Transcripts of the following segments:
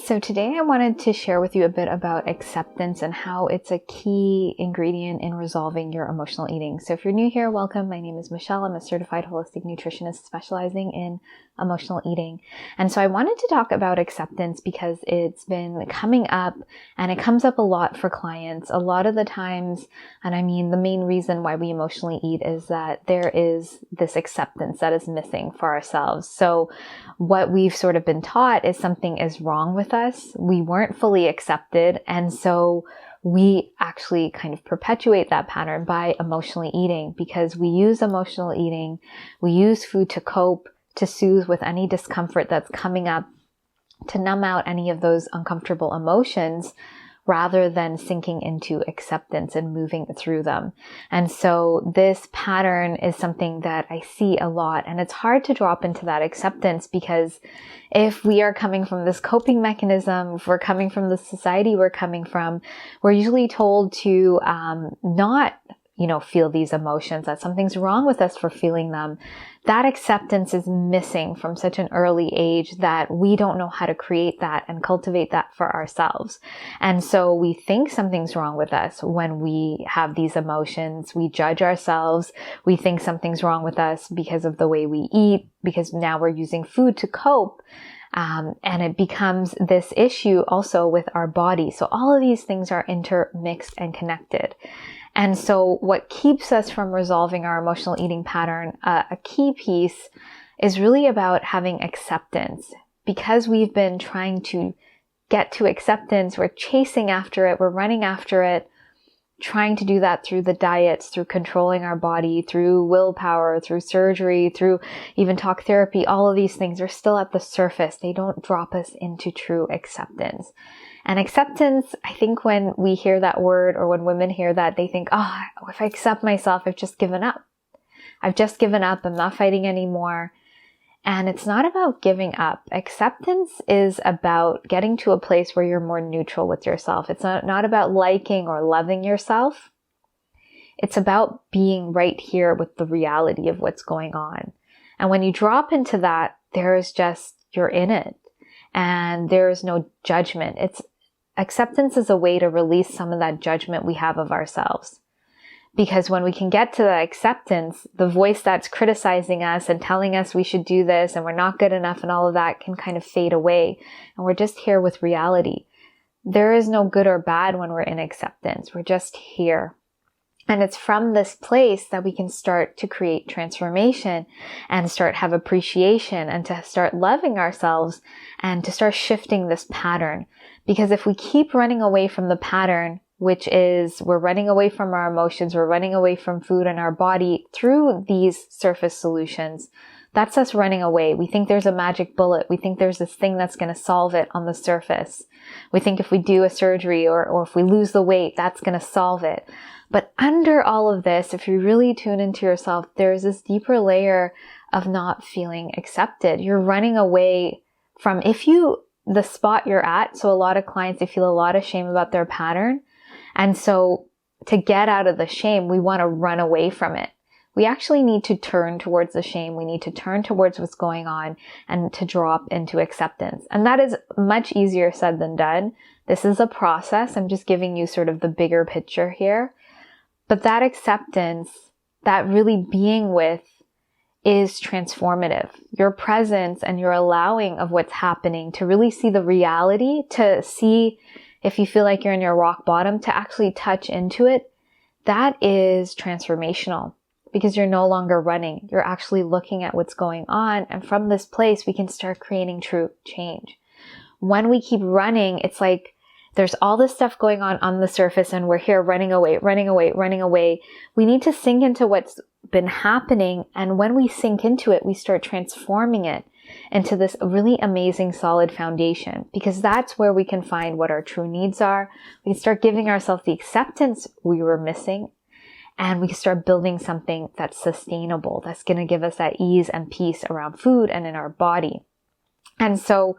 So today I wanted to share with you a bit about acceptance and how it's a key ingredient in resolving your emotional eating. So if you're new here, welcome. My name is Michelle. I'm a certified holistic nutritionist specializing in emotional eating. And so I wanted to talk about acceptance because it's been coming up and it comes up a lot for clients. A lot of the times, and I mean the main reason why we emotionally eat is that there is this acceptance that is missing for ourselves. So what we've sort of been taught is something is wrong with us. We weren't fully accepted. And so we actually kind of perpetuate that pattern by emotionally eating because we use emotional eating. We use food to cope, to soothe with any discomfort that's coming up, to numb out any of those uncomfortable emotions, rather than sinking into acceptance and moving through them. And so this pattern is something that I see a lot, and it's hard to drop into that acceptance because if we are coming from this coping mechanism, if we're coming from the society we're coming from, we're usually told to not feel these emotions, that something's wrong with us for feeling them. That acceptance is missing from such an early age that we don't know how to create that and cultivate that for ourselves. And so we think something's wrong with us when we have these emotions. We judge ourselves. We think something's wrong with us because of the way we eat, because now we're using food to cope. And it becomes this issue also with our body. So all of these things are intermixed and connected. And so what keeps us from resolving our emotional eating pattern, a key piece is really about having acceptance. Because we've been trying to get to acceptance, we're chasing after it, we're running after it, trying to do that through the diets, through controlling our body, through willpower, through surgery, through even talk therapy. All of these things are still at the surface. They don't drop us into true acceptance. And acceptance, I think when we hear that word or when women hear that, they think, oh, if I accept myself, I've just given up. I've just given up. I'm not fighting anymore. And it's not about giving up. Acceptance is about getting to a place where you're more neutral with yourself. It's not about liking or loving yourself. It's about being right here with the reality of what's going on. And when you drop into that, there is just, you're in it. And there is no judgment. Acceptance is a way to release some of that judgment we have of ourselves. Because when we can get to that acceptance, the voice that's criticizing us and telling us we should do this and we're not good enough and all of that can kind of fade away. And we're just here with reality. There is no good or bad when we're in acceptance. We're just here. And it's from this place that we can start to create transformation and start have appreciation and to start loving ourselves and to start shifting this pattern. Because if we keep running away from the pattern, which is we're running away from our emotions, we're running away from food and our body through these surface solutions, that's us running away. We think there's a magic bullet. We think there's this thing that's going to solve it on the surface. We think if we do a surgery or if we lose the weight, that's going to solve it. But under all of this, if you really tune into yourself, there's this deeper layer of not feeling accepted. You're running away from the spot you're at. So a lot of clients, they feel a lot of shame about their pattern. And so to get out of the shame, we want to run away from it. We actually need to turn towards the shame. We need to turn towards what's going on and to drop into acceptance. And that is much easier said than done. This is a process. I'm just giving you sort of the bigger picture here. But that acceptance, that really being with, is transformative. Your presence and your allowing of what's happening to really see the reality, to see if you feel like you're in your rock bottom, to actually touch into it, that is transformational because you're no longer running. You're actually looking at what's going on. And from this place, we can start creating true change. When we keep running, it's like there's all this stuff going on the surface and we're here running away. We need to sink into what's been happening. And when we sink into it, we start transforming it into this really amazing solid foundation, because that's where we can find what our true needs are. We can start giving ourselves the acceptance we were missing, and we can start building something that's sustainable, that's going to give us that ease and peace around food and in our body. And so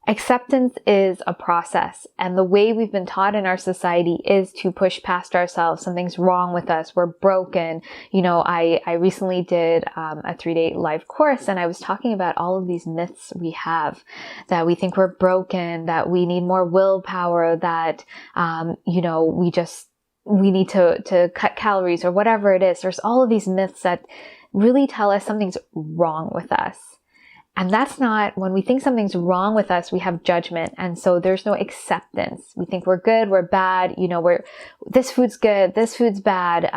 Acceptance is a process, and the way we've been taught in our society is to push past ourselves. Something's wrong with us. We're broken. I recently did a 3-day live course, and I was talking about all of these myths we have, that we think we're broken, that we need more willpower, that, we need to cut calories or whatever it is. There's all of these myths that really tell us something's wrong with us. And that's not, when we think something's wrong with us, we have judgment. And so there's no acceptance. We think we're good, we're bad, this food's good, this food's bad.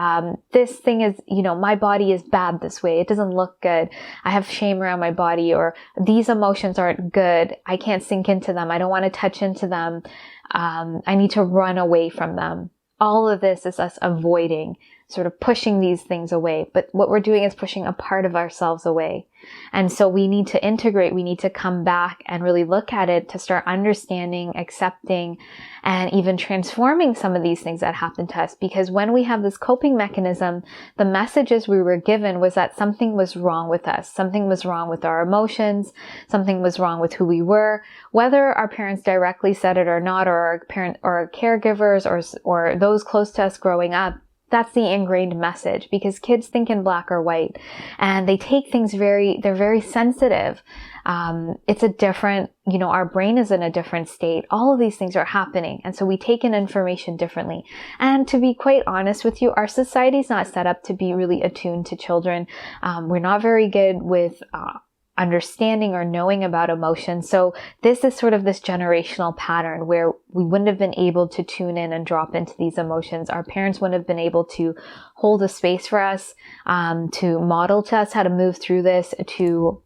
This thing is, my body is bad this way. It doesn't look good. I have shame around my body, or these emotions aren't good. I can't sink into them. I don't want to touch into them. I need to run away from them. All of this is us avoiding, sort of pushing these things away. But what we're doing is pushing a part of ourselves away. And so we need to integrate, we need to come back and really look at it to start understanding, accepting, and even transforming some of these things that happen to us. Because when we have this coping mechanism, the messages we were given was that something was wrong with us. Something was wrong with our emotions. Something was wrong with who we were. Whether our parents directly said it or not, or our parent or our caregivers or those close to us growing up, that's the ingrained message, because kids think in black or white, and they take things they're very sensitive. It's a different, our brain is in a different state. All of these things are happening. And so we take in information differently. And to be quite honest with you, our society's not set up to be really attuned to children. We're not very good with, understanding or knowing about emotions. So this is sort of this generational pattern where we wouldn't have been able to tune in and drop into these emotions. Our parents wouldn't have been able to hold a space for us, to model to us how to move through this, to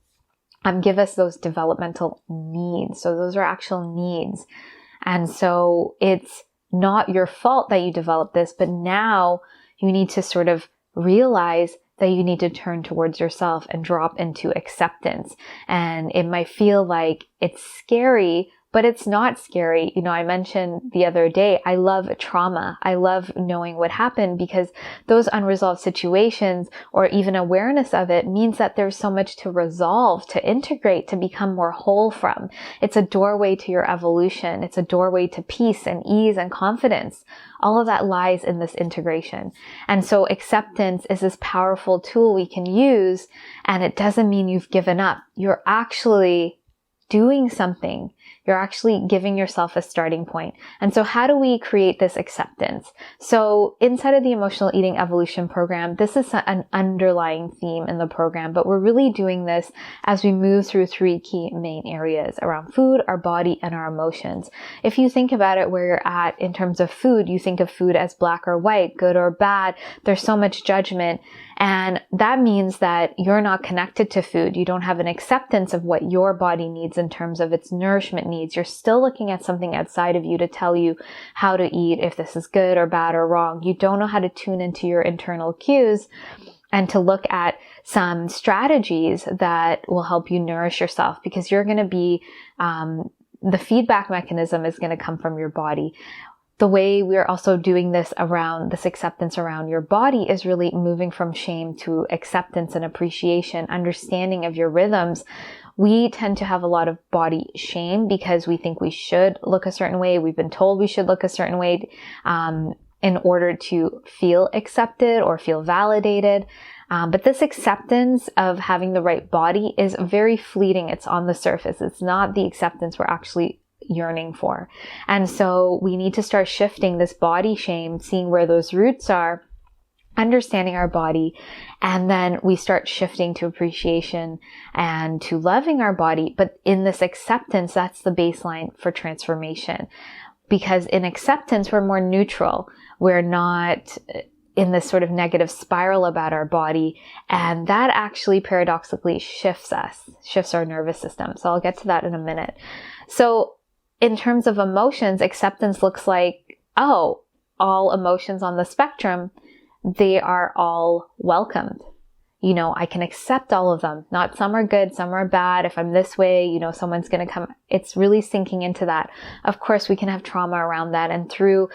give us those developmental needs. So those are actual needs. And so it's not your fault that you developed this, but now you need to sort of realize that you need to turn towards yourself and drop into acceptance. And it might feel like it's scary, but it's not scary. I mentioned the other day, I love trauma. I love knowing what happened, because those unresolved situations, or even awareness of it, means that there's so much to resolve, to integrate, to become more whole from. It's a doorway to your evolution. It's a doorway to peace and ease and confidence. All of that lies in this integration. And so acceptance is this powerful tool we can use, and it doesn't mean you've given up. You're actually doing something. You're actually giving yourself a starting point. And so how do we create this acceptance? So inside of the Emotional Eating Evolution program, this is an underlying theme in the program, but we're really doing this as we move through 3 key main areas around food, our body, and our emotions. If you think about it where you're at in terms of food, you think of food as black or white, good or bad. There's so much judgment. And that means that you're not connected to food. You don't have an acceptance of what your body needs in terms of its nourishment needs. You're still looking at something outside of you to tell you how to eat, if this is good or bad or wrong. You don't know how to tune into your internal cues and to look at some strategies that will help you nourish yourself, because you're going to be, the feedback mechanism is going to come from your body. The way we're also doing this around this acceptance around your body is really moving from shame to acceptance and appreciation, understanding of your rhythms. We tend to have a lot of body shame because we think we should look a certain way. We've been told we should look a certain way, in order to feel accepted or feel validated. But this acceptance of having the right body is very fleeting. It's on the surface. It's not the acceptance we're actually yearning for. And so we need to start shifting this body shame, seeing where those roots are, understanding our body, and then we start shifting to appreciation and to loving our body. But in this acceptance, that's the baseline for transformation. Because in acceptance, we're more neutral. We're not in this sort of negative spiral about our body. And that actually paradoxically shifts our nervous system. So I'll get to that in a minute. So in terms of emotions, acceptance looks like, all emotions on the spectrum, they are all welcomed. I can accept all of them. Not some are good, some are bad. If I'm this way, someone's going to come. It's really sinking into that. Of course, we can have trauma around that. And through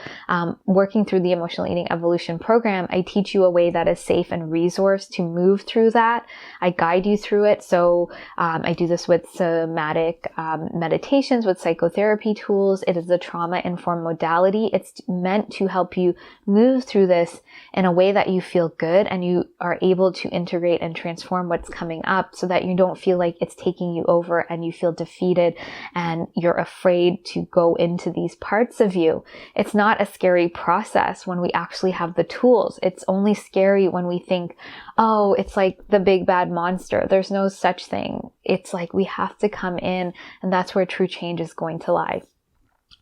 working through the emotional eating evolution program, I teach you a way that is safe and resourced to move through that. I guide you through it. So I do this with somatic meditations, with psychotherapy tools. It is a trauma-informed modality. It's meant to help you move through this in a way that you feel good and you are able to integrate and transform what's coming up so that you don't feel like it's taking you over and you feel defeated and you're afraid to go into these parts of you. It's not a scary process when we actually have the tools. It's only scary when we think, oh, it's like the big bad monster. There's no such thing. It's like we have to come in, and that's where true change is going to lie.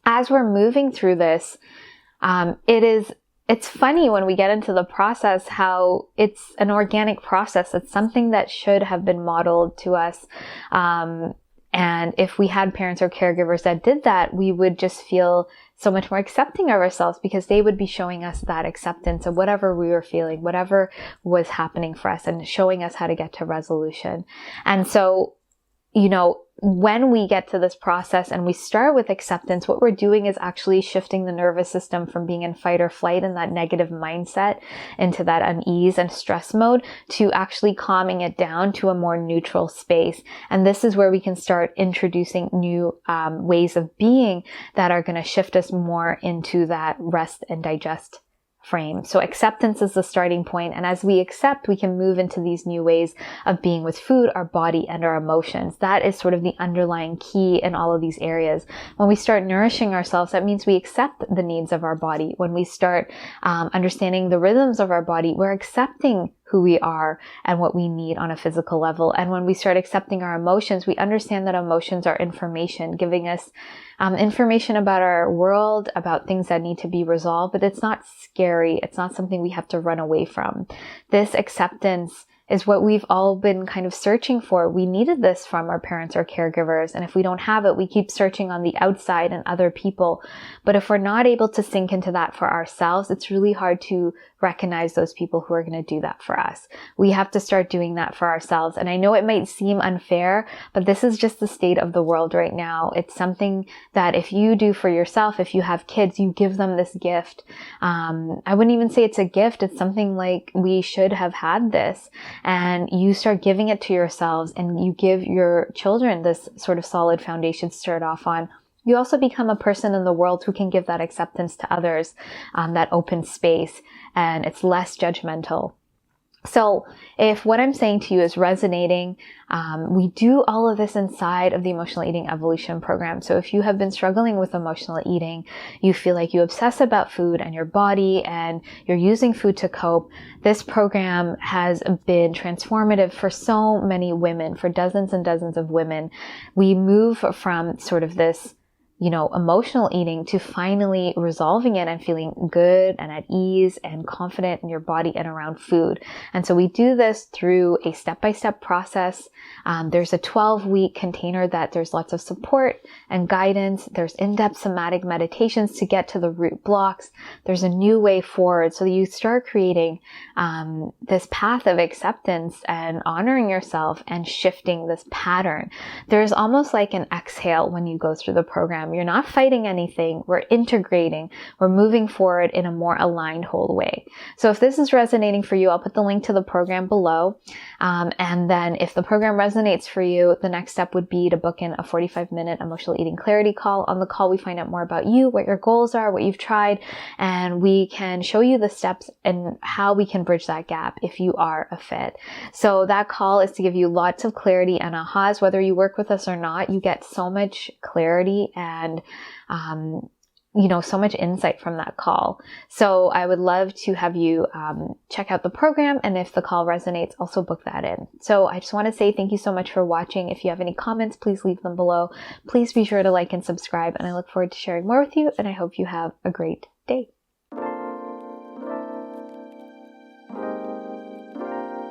As we're moving through this, it's funny when we get into the process how it's an organic process. It's something that should have been modeled to us. And if we had parents or caregivers that did that, we would just feel so much more accepting of ourselves because they would be showing us that acceptance of whatever we were feeling, whatever was happening for us, and showing us how to get to resolution. And so, when we get to this process and we start with acceptance, what we're doing is actually shifting the nervous system from being in fight or flight and that negative mindset into that unease and stress mode to actually calming it down to a more neutral space. And this is where we can start introducing new ways of being that are going to shift us more into that rest and digest frame. So acceptance is the starting point. And as we accept, we can move into these new ways of being with food, our body, and our emotions. That is sort of the underlying key in all of these areas. When we start nourishing ourselves, that means we accept the needs of our body. When we start understanding the rhythms of our body, we're accepting who we are and what we need on a physical level. And when we start accepting our emotions, we understand that emotions are information, giving us information about our world, about things that need to be resolved, but it's not scary. It's not something we have to run away from. This acceptance is what we've all been kind of searching for. We needed this from our parents or caregivers. And if we don't have it, we keep searching on the outside and other people. But if we're not able to sink into that for ourselves, it's really hard to recognize those people who are going to do that for us. We have to start doing that for ourselves. And I know it might seem unfair, but this is just the state of the world right now. It's something that if you do for yourself, if you have kids, you give them this gift. I wouldn't even say it's a gift. It's something like we should have had this. And you start giving it to yourselves and you give your children this sort of solid foundation to start off on. You also become a person in the world who can give that acceptance to others, that open space, and it's less judgmental. So if what I'm saying to you is resonating, we do all of this inside of the Emotional Eating Evolution program. So if you have been struggling with emotional eating, you feel like you obsess about food and your body and you're using food to cope, this program has been transformative for so many women, for dozens and dozens of women. We move from sort of this emotional eating to finally resolving it and feeling good and at ease and confident in your body and around food. And so we do this through a step-by-step process. There's a 12-week container that there's lots of support and guidance. There's in-depth somatic meditations to get to the root blocks. There's a new way forward. So you start creating this path of acceptance and honoring yourself and shifting this pattern. There's almost like an exhale when you go through the program. You're not fighting anything. We're integrating. We're moving forward in a more aligned whole way. So if this is resonating for you, I'll put the link to the program below. And then if the program resonates for you, the next step would be to book in a 45-minute emotional eating clarity call. On the call, we find out more about you, what your goals are, what you've tried, and we can show you the steps and how we can bridge that gap if you are a fit. So that call is to give you lots of clarity and ahas. Whether you work with us or not, you get so much clarity and so much insight from that call. So I would love to have you check out the program, and if the call resonates, also book that in. So I just want to say thank you so much for watching. If you have any comments, please leave them below. Please be sure to like and subscribe, and I look forward to sharing more with you, and I hope you have a great day.